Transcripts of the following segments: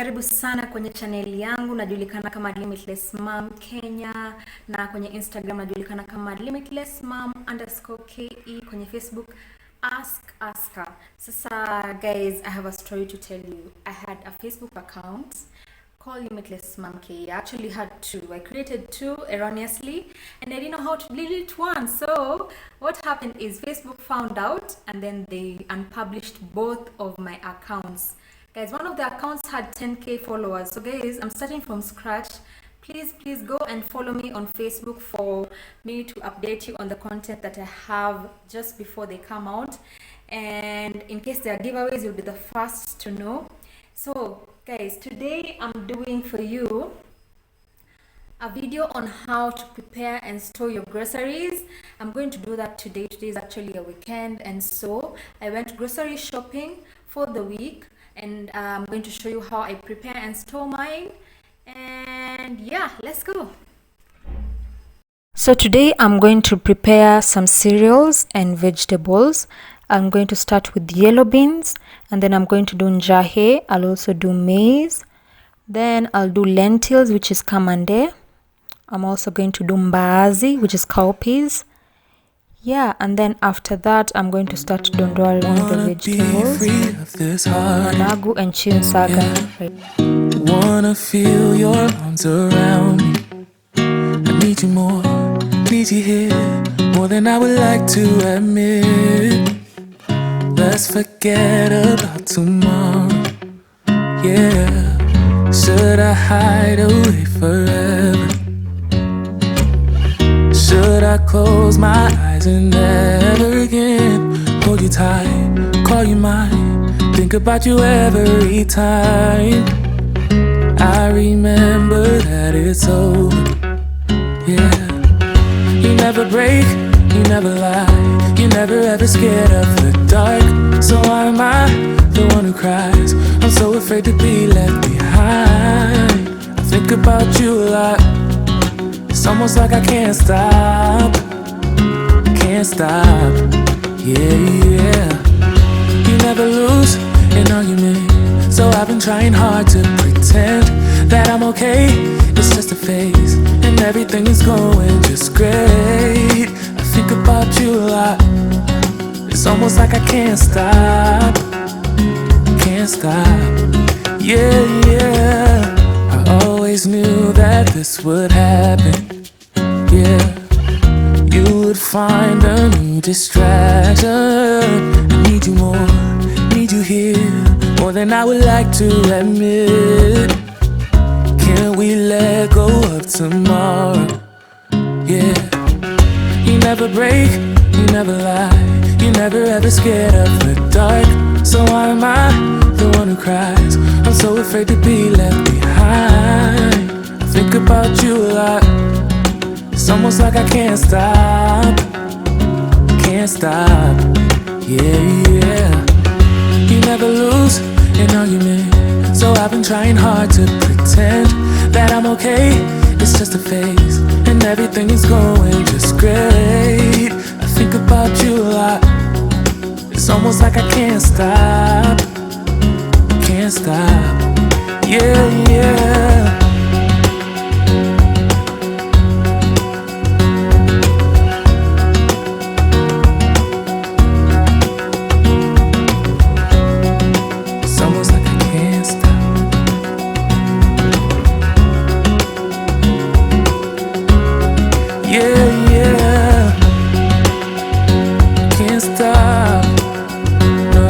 Karibu sana kwenye channel yangu, najulikana kama Limitless Mom Kenya, na kwenye Instagram najulikana kama limitlessmom_ke, kwenye Facebook Ask Aska. Sasa guys, I have a story to tell you. I had a Facebook account called Limitless Mom K. I actually had two. I created two erroneously and I didn't know how to delete one. So what happened is Facebook found out and then they unpublished both of my accounts. Guys, one of the accounts had 10k followers. So guys, I'm starting from scratch. Please go and follow me on Facebook for me to update you on the content that I have just before they come out. And in case there are giveaways, you'll be the first to know. So guys, today I'm doing for you a video on how to prepare and store your groceries. I'm going to do that today. Today is actually a weekend, and so I went grocery shopping for the week, and I'm going to show you how I prepare and store mine. And yeah, let's go. So today I'm going to prepare some cereals and vegetables. I'm going to start with yellow beans, and then I'm going to do njahe. I'll also do maize. Then I'll do lentils, which is kamande. I'm also going to do mbaazi, which is cowpeas. Yeah, and then after that, I'm going to start dondoring the vegetables. Managu and chinsaga. Wanna feel your arms around me. I need you more, need you here, more than I would like to admit. Let's forget about tomorrow. Yeah, should I hide away forever? Should I close my eyes and never again hold you tight, call you mine, think about you every time? I remember that it's over. Yeah, you never break, you never lie, you never ever scared of the dark. So why am I the one who cries? I'm so afraid to be left behind. I think about you a lot. It's almost like I can't stop, can't stop. Yeah. You never lose an argument, so I've been trying hard to pretend that I'm okay. It's just a phase, and everything is going just great. I think about you a lot. It's almost like I can't stop, can't stop. Yeah. I always knew that this would happen. Yeah, you would find a new distraction. I need you more, need you here, more than I would like to admit. Can we let go of tomorrow? Yeah, you never break, you never lie, you never ever scared of the dark. So why am I the one who cries? I'm so afraid to be left behind. I think about you a lot. It's almost like I can't stop, can't stop. Yeah. You never lose an argument, so I've been trying hard to pretend that I'm okay. It's just a phase, and everything is going just great. I think about you a lot. It's almost like I can't stop, can't stop. Yeah. Can't stop. No.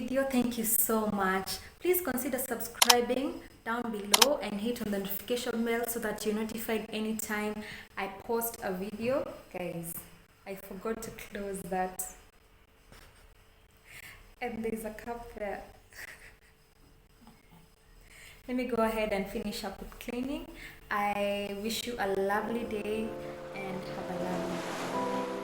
video. Thank you so much. Please consider subscribing down below and hit on the notification bell so that you're notified anytime I post a video. Guys, I forgot to close that. And there's a cup there. Let me go ahead and finish up with cleaning. I wish you a lovely day and have a lovely day.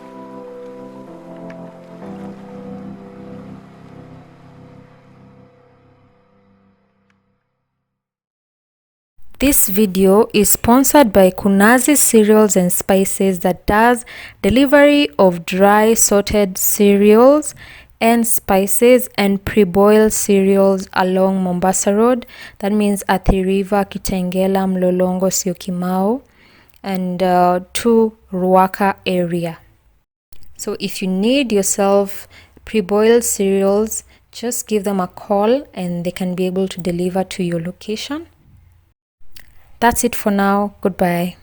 This video is sponsored by Kunazi Cereals and Spices that does delivery of dry sorted cereals and spices and pre-boiled cereals along Mombasa Road. That means Athi River, Kitengela, Mlolongo, Syokimau, and to Ruaka area. So if you need yourself pre-boiled cereals, just give them a call and they can be able to deliver to your location. That's it for now. Goodbye.